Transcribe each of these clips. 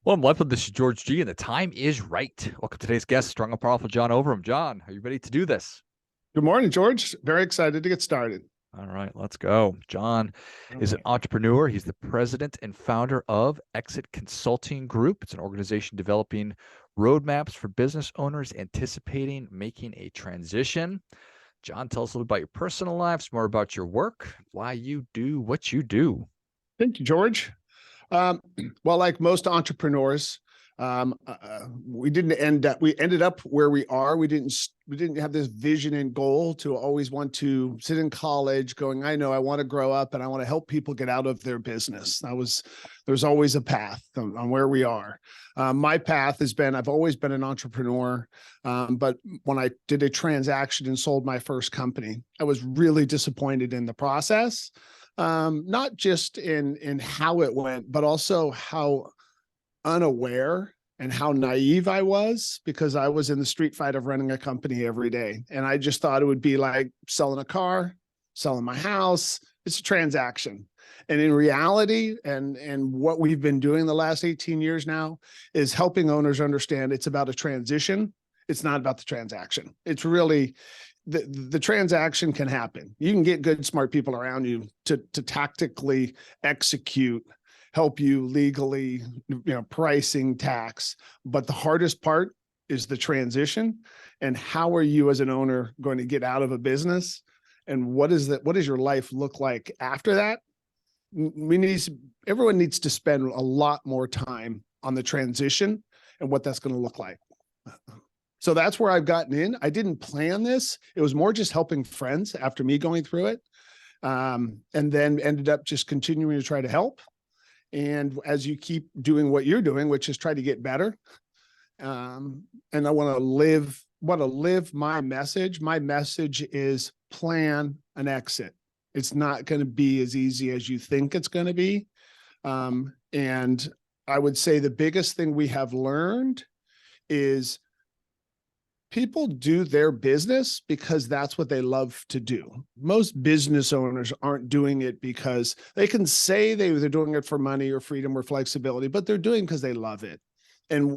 Well, welcome. This is George G, and the time is right. Welcome to today's guest, strong and powerful John Ovrom. John, are you ready to do this? Good morning, George. Very excited to get started. All right, let's go. John All is an right. entrepreneur. He's the president and founder of Exit Consulting Group. It's an organization developing roadmaps for business owners anticipating making a transition. John, tell us a little about your personal life, more about your work, why you do what you do. Thank you, George. Um, well, like most entrepreneurs, we ended up where we are. We didn't have this vision and goal to always want to sit in college going, I know I want to grow up and I want to help people get out of their business. There's always a path on where we are. My path has been, I've always been an entrepreneur. But when I did a transaction and sold my first company, I was really disappointed in the process. Not just in how it went, but also how unaware and how naive I was, because I was in the street fight of running a company every day. And I just thought it would be like selling a car, selling my house. It's a transaction. And in reality, and what we've been doing the last 18 years now is helping owners understand it's about a transition. It's not about the transaction. It's really the transaction can happen. You can get good, smart people around you to tactically execute, help you legally, pricing, tax. But the hardest part is the transition. And how are you as an owner going to get out of a business? And what does your life look like after that? Everyone needs to spend a lot more time on the transition and what that's going to look like. So that's where I've gotten in. I didn't plan this. It was more just helping friends after me going through it. And then ended up just continuing to try to help. And as you keep doing what you're doing, which is try to get better. And I want to live my message. My message is plan an exit. It's not going to be as easy as you think it's going to be. And I would say the biggest thing we have learned is people do their business because that's what they love to do. Most business owners aren't doing it because they can say they're doing it for money or freedom or flexibility, but they're doing it because they love it. And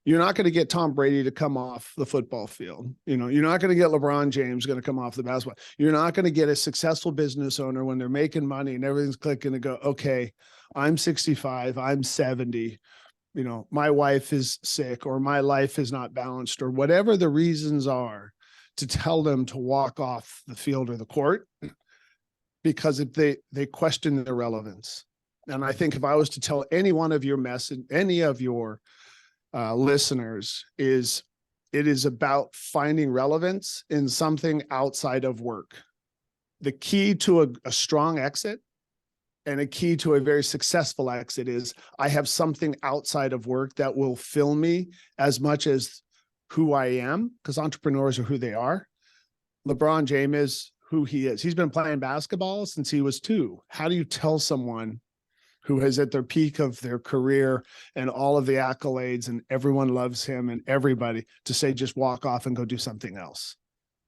you're not going to get Tom Brady to come off the football field. You're not going to get LeBron James going to come off the basketball. You're not going to get a successful business owner when they're making money and everything's clicking to go, okay, I'm 65, I'm 70. My wife is sick or my life is not balanced or whatever the reasons are, to tell them to walk off the field or the court, because if they question their relevance. And I think if I was to tell any one of your listeners, it is about finding relevance in something outside of work. The key to a strong exit and a key to a very successful exit is I have something outside of work that will fill me as much as who I am, because entrepreneurs are who they are. LeBron James is who he is. He's been playing basketball since he was 2. How do you tell someone who is at their peak of their career and all of the accolades and everyone loves him and everybody, to say, just walk off and go do something else?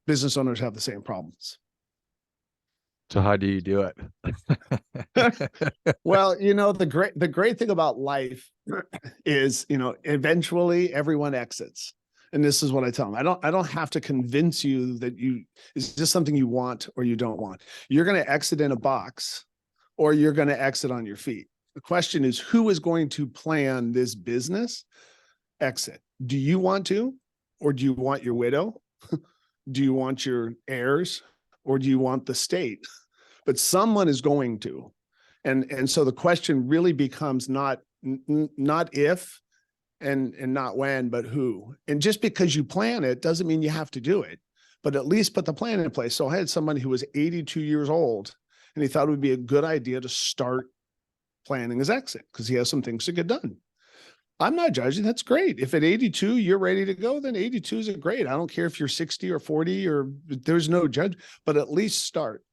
Business owners have the same problems. So, how do you do it? Well, the great thing about life is, eventually everyone exits. And this is what I tell them. I don't have to convince you that is this something you want or you don't want. You're going to exit in a box or you're going to exit on your feet. The question is, who is going to plan this business exit? Do you want to, or do you want your widow? Do you want your heirs, or do you want the state? But someone is going to. And so the question really becomes not if and not when, but who. And just because you plan it doesn't mean you have to do it, but at least put the plan in place. So I had somebody who was 82 years old and he thought it would be a good idea to start planning his exit because he has some things to get done. I'm not judging. That's great. If at 82 you're ready to go, then 82 is great. I don't care if you're 60 or 40 or there's no judge, but at least start.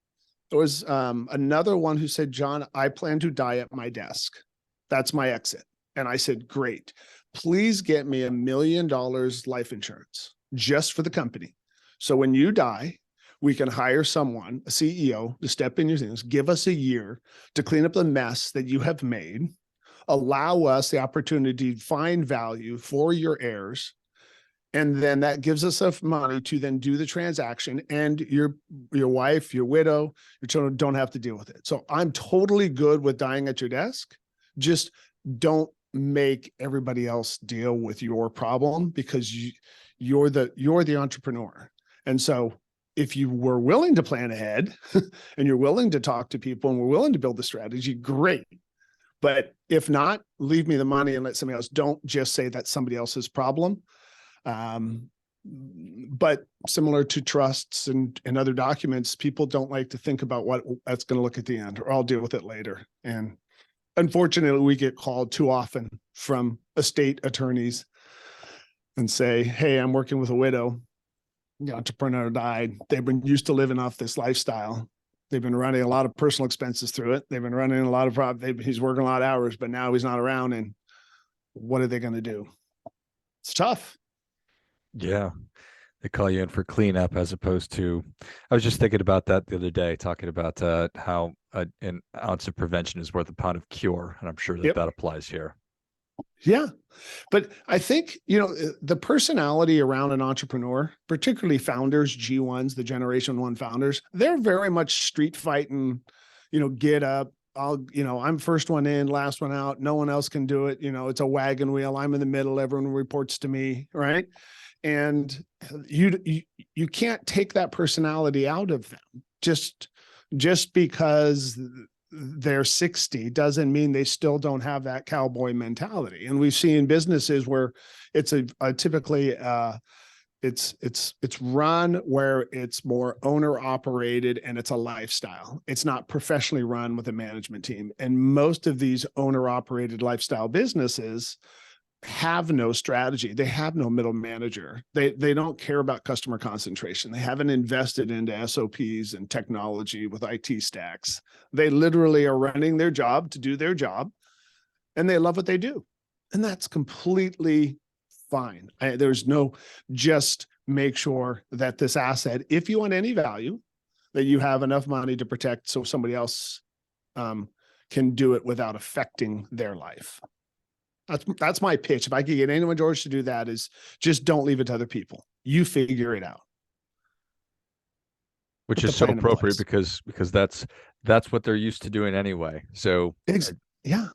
There was another one who said, John, I plan to die at my desk. That's my exit. And I said, great. Please get me $1 million life insurance just for the company. So when you die, we can hire someone, a CEO, to step in your things, give us a year to clean up the mess that you have made, allow us the opportunity to find value for your heirs. And then that gives us enough money to then do the transaction, and your wife, your widow, your children don't have to deal with it. So I'm totally good with dying at your desk. Just don't make everybody else deal with your problem, because you're the entrepreneur. And so if you were willing to plan ahead and you're willing to talk to people and we're willing to build the strategy, great. But if not, leave me the money and let somebody else. Don't just say that's somebody else's problem. But similar to trusts and other documents, people don't like to think about what that's going to look at the end, or I'll deal with it later. And unfortunately, we get called too often from estate attorneys and say, hey, I'm working with a widow. The entrepreneur died. They've been used to living off this lifestyle. They've been running a lot of personal expenses through it. They've been running a lot of he's working a lot of hours, but now he's not around. And what are they going to do? It's tough. Yeah. They call you in for cleanup as opposed to, I was just thinking about that the other day, talking about how an ounce of prevention is worth a pound of cure. And I'm sure that that applies here. Yeah. But I think, the personality around an entrepreneur, particularly founders, G1s, the generation one founders, they're very much street fighting, get up. I'm first one in, last one out. No one else can do it. It's a wagon wheel. I'm in the middle. Everyone reports to me. Right. And you can't take that personality out of them. Just because they're 60 doesn't mean they still don't have that cowboy mentality. And we've seen businesses where it's typically it's run where it's more owner operated and it's a lifestyle. It's not professionally run with a management team. And most of these owner operated lifestyle businesses have no strategy. They have no middle manager. They don't care about customer concentration. They haven't invested into SOPs and technology with IT stacks. They literally are running their job to do their job, and they love what they do. And that's completely fine. There's no, just make sure that this asset, if you want any value, that you have enough money to protect so somebody else can do it without affecting their life. That's my pitch. If I could get anyone, George, to do that, is just don't leave it to other people. You figure it out. Which is so appropriate because that's what they're used to doing anyway. So yeah.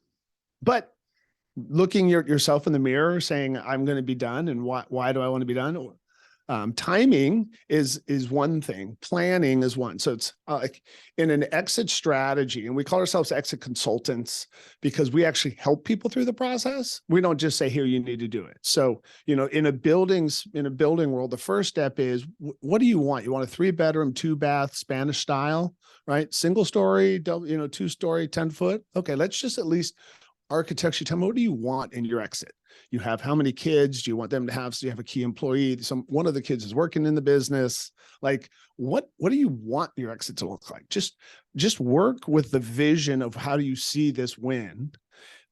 But looking yourself in the mirror saying, I'm going to be done. And why do I want to be done? Timing is one thing. Planning is one. So it's like in an exit strategy, and we call ourselves exit consultants because we actually help people through the process. We don't just say, here, you need to do it. So, in a building world, the first step is, what do you want? You want a 3-bedroom, 2-bath, Spanish style, right? Single story, 2-story, 10-foot. Okay. Let's just at least architecture. Tell me, what do you want in your exit? You have how many kids? Do you want them to have? So you have a key employee. One of the kids is working in the business. Like, what do you want your exit to look like? Just work with the vision of how do you see this win.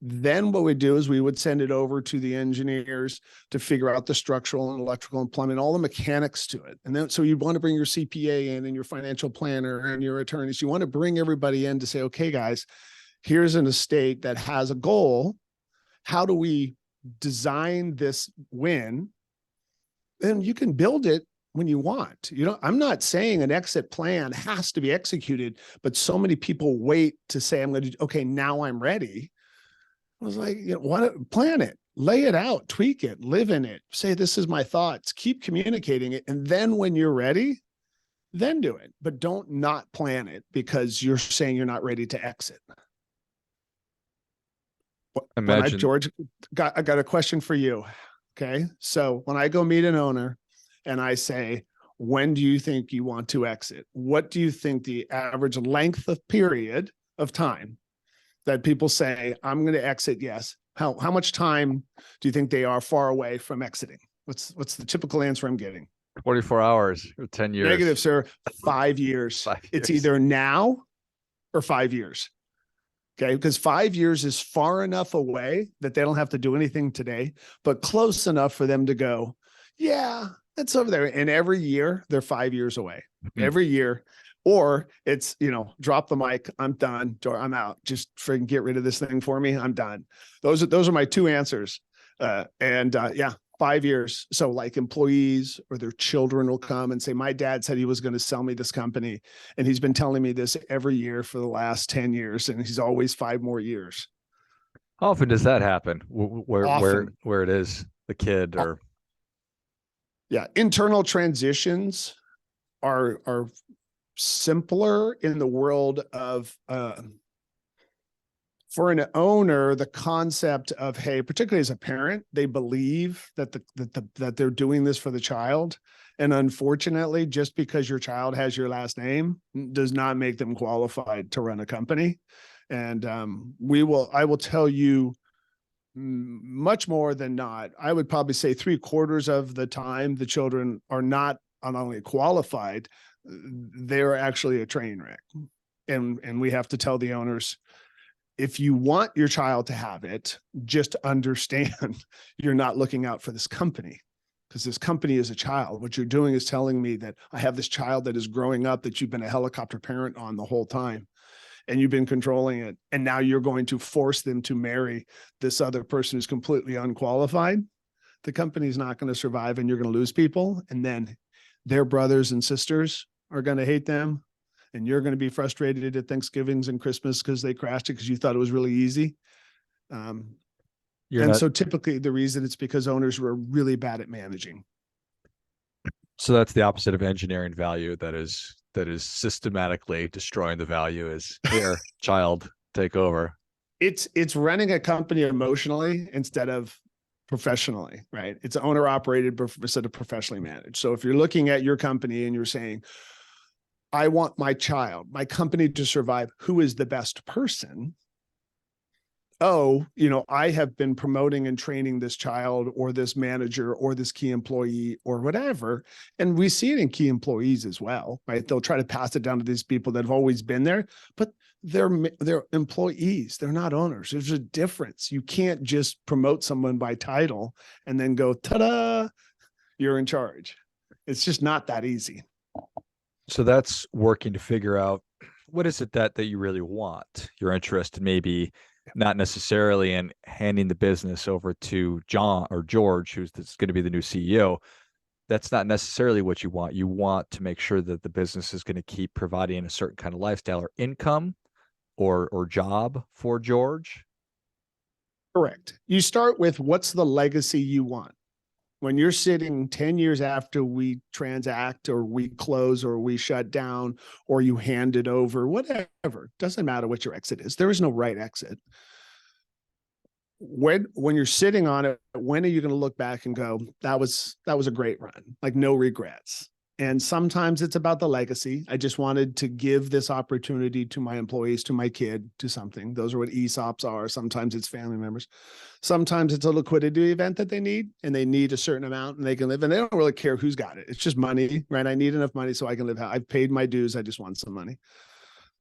Then what we do is we would send it over to the engineers to figure out the structural and electrical and plumbing, all the mechanics to it. And then, so you want to bring your CPA in and your financial planner and your attorneys. You want to bring everybody in to say, okay, guys, here's an estate that has a goal. How do we design this win? And you can build it when you want. I'm not saying an exit plan has to be executed, but so many people wait to say, okay, now I'm ready. I was like, plan it, lay it out, tweak it, live in it, say, this is my thoughts, keep communicating it. And then when you're ready, then do it. But don't not plan it because you're saying you're not ready to exit. Imagine, George, I got a question for you. Okay. So when I go meet an owner and I say, when do you think you want to exit? What do you think the average length of period of time that people say, I'm going to exit? Yes. How much time do you think they are far away from exiting? What's the typical answer I'm getting? 24 hours or 10 years. Negative, sir. 5 years. 5 years. It's either now or 5 years. Okay. Because 5 years is far enough away that they don't have to do anything today, but close enough for them to go, yeah, that's over there. And every year they're 5 years away. Every year or it's, drop the mic, I'm done, or I'm out. Just freaking get rid of this thing for me. I'm done. Those are my two answers. Yeah, 5 years. So like employees or their children will come and say, my dad said he was going to sell me this company. And he's been telling me this every year for the last 10 years. And he's always 5 more years. How often does that happen? Where Often. it is the kid or Yeah. Internal transitions are simpler in the world of, for an owner, the concept of, hey, particularly as a parent, they believe that that they're doing this for the child. And unfortunately, just because your child has your last name does not make them qualified to run a company. And I will tell you, much more than not, I would probably say 3/4 of the time, the children are not only qualified, they're actually a train wreck. And we have to tell the owners, if you want your child to have it, just understand you're not looking out for this company, because this company is a child. What you're doing is telling me that I have this child that is growing up that you've been a helicopter parent on the whole time, and you've been controlling it. And now you're going to force them to marry this other person who's completely unqualified. The company's not going to survive, and you're going to lose people. And then their brothers and sisters are going to hate them. And you're going to be frustrated at Thanksgivings and Christmas because they crashed it because you thought it was really easy. So typically the reason it's because owners were really bad at managing. So that's the opposite of engineering value. That is systematically destroying the value. Is here, child, take over. It's running a company emotionally instead of professionally, right? It's owner operated instead of professionally managed. So if you're looking at your company and you're saying, I want my company to survive, who is the best person? Oh, I have been promoting and training this child or this manager or this key employee or whatever. And we see it in key employees as well, right? They'll try to pass it down to these people that have always been there, but they're employees. They're not owners. There's a difference. You can't just promote someone by title and then go, ta-da, you're in charge. It's just not that easy. So that's working to figure out what is it that you really want. You're interested maybe not necessarily in handing the business over to John or George, who's going to be the new CEO. That's not necessarily what you want. You want to make sure that the business is going to keep providing a certain kind of lifestyle or income or job for George. Correct. You start with what's the legacy you want. When you're sitting 10 years after we transact or we close or we shut down or you hand it over, whatever, doesn't matter what your exit is. There is no right exit. When you're sitting on it, when are you going to look back and go, that was a great run, like no regrets? And sometimes it's about the legacy. I just wanted to give this opportunity to my employees, to my kid, to something. Those are what ESOPs are. Sometimes it's family members. Sometimes it's a liquidity event that they need, and they need a certain amount and they can live, and they don't really care who's got it. It's just money, right? I need enough money so I can live. I've paid my dues. I just want some money.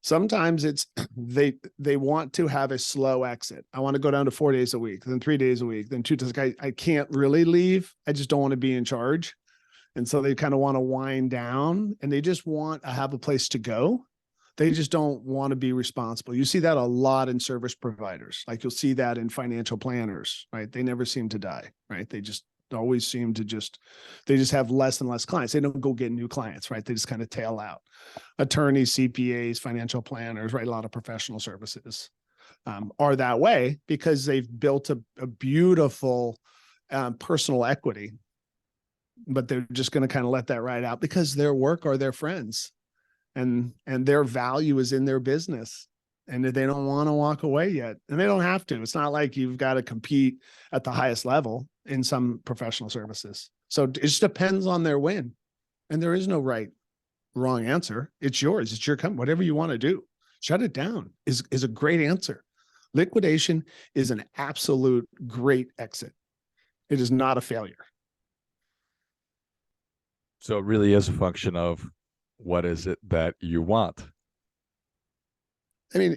Sometimes it's they want to have a slow exit. I want to go down to 4 days a week, then 3 days a week, then 2 days. I can't really leave. I just don't want to be in charge. And so they kind of want to wind down, and they just want to have a place to go. They just don't want to be responsible. You see that a lot in service providers. Like you'll see that in financial planners, right? They never seem to die, right? They just always seem to they just have less and less clients. They don't go get new clients, right? They just kind of tail out. Attorneys, CPAs, financial planners, right? A lot of professional services are that way because they've built a beautiful personal equity, but they're just going to kind of let that ride out because their work are their friends, and their value is in their business, and they don't want to walk away yet. And they don't have to. It's not like you've got to compete at the highest level in some professional services. So it just depends on their win. And there is no wrong answer. It's yours. It's your company. Whatever you want to do, shut it down is a great answer. Liquidation is an absolute great exit. It is not a failure. So it really is a function of what is it that you want. I mean,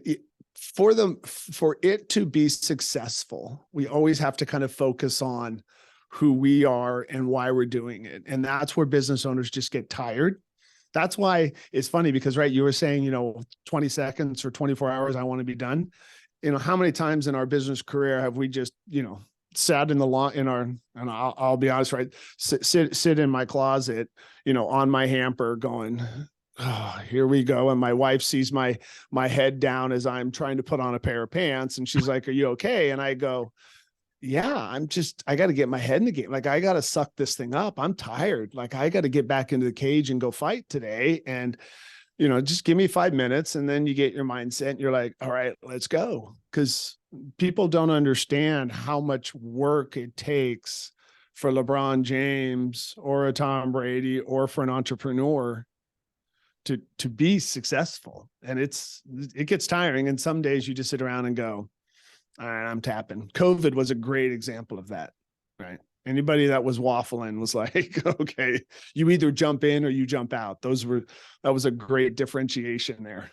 for it to be successful, we always have to kind of focus on who we are and why we're doing it. And that's where business owners just get tired. That's why it's funny because, right, you were saying, 20 seconds or 24 hours, I want to be done. How many times in our business career have we just, sat in the lawn and I'll be honest, right, sit in my closet, on my hamper going, oh, here we go. And my wife sees my head down as I'm trying to put on a pair of pants. And she's like, are you okay? And I go, yeah, I got to get my head in the game. Like, I got to suck this thing up. I'm tired. Like, I got to get back into the cage and go fight today. And, just give me 5 minutes, and then you get your mindset and you're like, all right, let's go. Because people don't understand how much work it takes for LeBron James or a Tom Brady or for an entrepreneur to be successful. And it gets tiring. And some days you just sit around and go, all right, I'm tapping. COVID was a great example of that, right? Anybody that was waffling was like, okay, you either jump in or you jump out. That was a great differentiation there.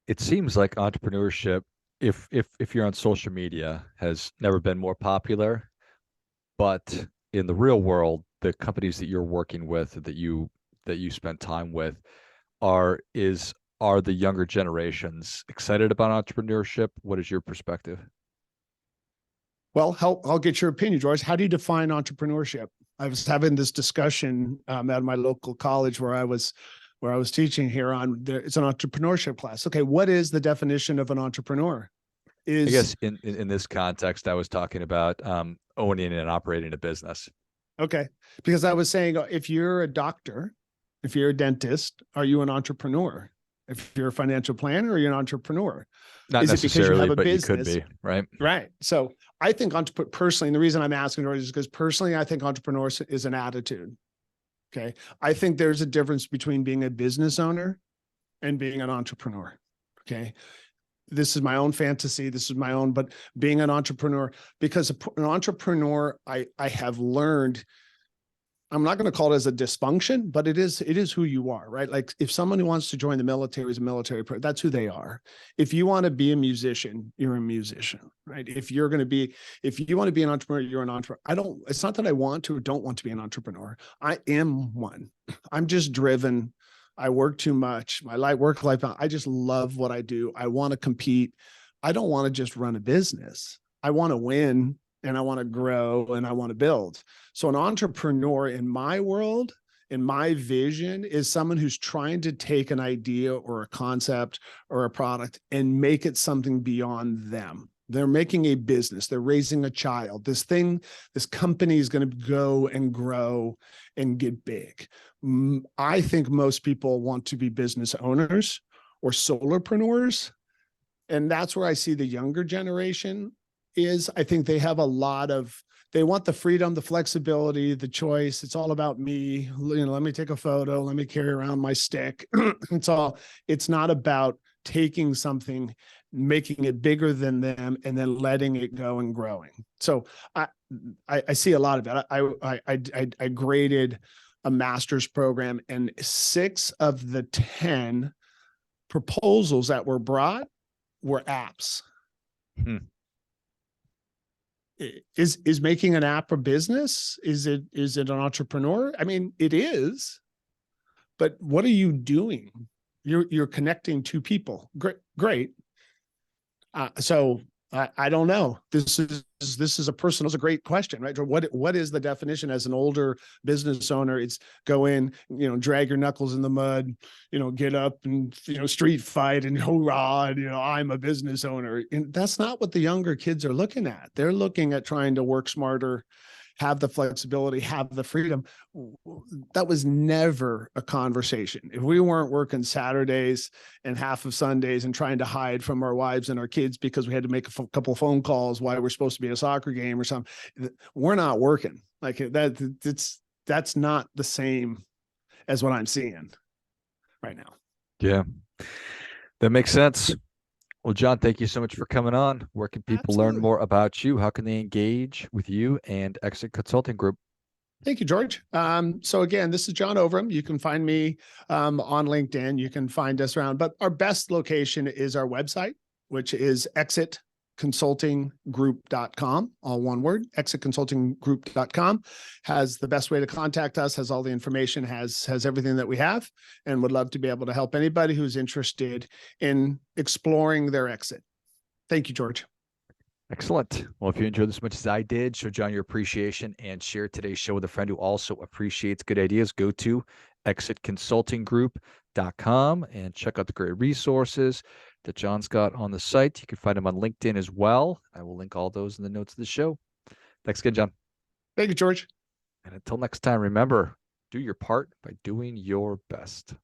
It seems like entrepreneurship, if you're on social media, has never been more popular. But in the real world, the companies that you're working with, that you spend time with, are the younger generations excited about entrepreneurship? What is your perspective? Well, I'll get your opinion, George. How do you define entrepreneurship? I was having this discussion at my local college where I was teaching here it's an entrepreneurship class. Okay, what is the definition of an entrepreneur? I guess in this context, I was talking about owning and operating a business. Okay, because I was saying, if you're a doctor, if you're a dentist, are you an entrepreneur? If you're a financial planner, are you an entrepreneur? Not necessarily, but you could be, right? Right. So I think personally, and the reason I'm asking is because personally, I think entrepreneurship is an attitude. Okay. I think there's a difference between being a business owner and being an entrepreneur. Okay. This is my own fantasy. This is my own, but being an entrepreneur, because an entrepreneur, I have learned, I'm not going to call it as a dysfunction, but it is who you are, right? Like, if someone who wants to join the military is a military person, that's who they are. If you want to be a musician, you're a musician, right? If you want to be an entrepreneur, you're an entrepreneur. It's not that I want to or don't want to be an entrepreneur. I am one. I'm just driven. I work too much. My work-life balance, I just love what I do. I want to compete. I don't want to just run a business. I want to win, and I want to grow, and I want to build. So an entrepreneur in my world, in my vision, is someone who's trying to take an idea or a concept or a product and make it something beyond them. They're making a business. They're raising a child. This company is going to go and grow and get big. I think most people want to be business owners or solopreneurs. And that's where I see the younger generation is. I think they have they want the freedom, the flexibility, the choice. It's all about me. Let me take a photo. Let me carry around my stick. It's not about taking something, making it bigger than them, and then letting it go and growing. So I see a lot of it. I graded a master's program, and 6 of the 10 proposals that were brought were apps. Is making an app a business? Is it an entrepreneur? I mean, it is, but what are you doing? You're connecting 2 people. Great. So I don't know. This is a great question, right? What is the definition as an older business owner? It's go in, drag your knuckles in the mud, get up and, street fight and hoorah, and, I'm a business owner. And that's not what the younger kids are looking at. They're looking at trying to work smarter, have the flexibility, have the freedom. That was never a conversation. If we weren't working Saturdays and half of Sundays and trying to hide from our wives and our kids because we had to make a couple of phone calls while we're supposed to be at a soccer game or something, we're not working like that. That's not the same as what I'm seeing right now. Yeah, that makes sense. Well, John, thank you so much for coming on. Where can people learn more about you? How can they engage with you and Exit Consulting Group? Thank you, George. So again, this is John Ovrom. You can find me on LinkedIn. You can find us around, but our best location is our website, which is exitconsultinggroup.com, all one word, exitconsultinggroup.com has the best way to contact us, has all the information, has everything that we have, and would love to be able to help anybody who's interested in exploring their exit. Thank you, George. Excellent. Well, if you enjoyed this as much as I did, show John your appreciation and share today's show with a friend who also appreciates good ideas. Go to exitconsultinggroup.com and check out the great resources that John's got on the site. You can find him on LinkedIn as well. I will link all those in the notes of the show. Thanks again, John. Thank you, George. And until next time, remember, do your part by doing your best.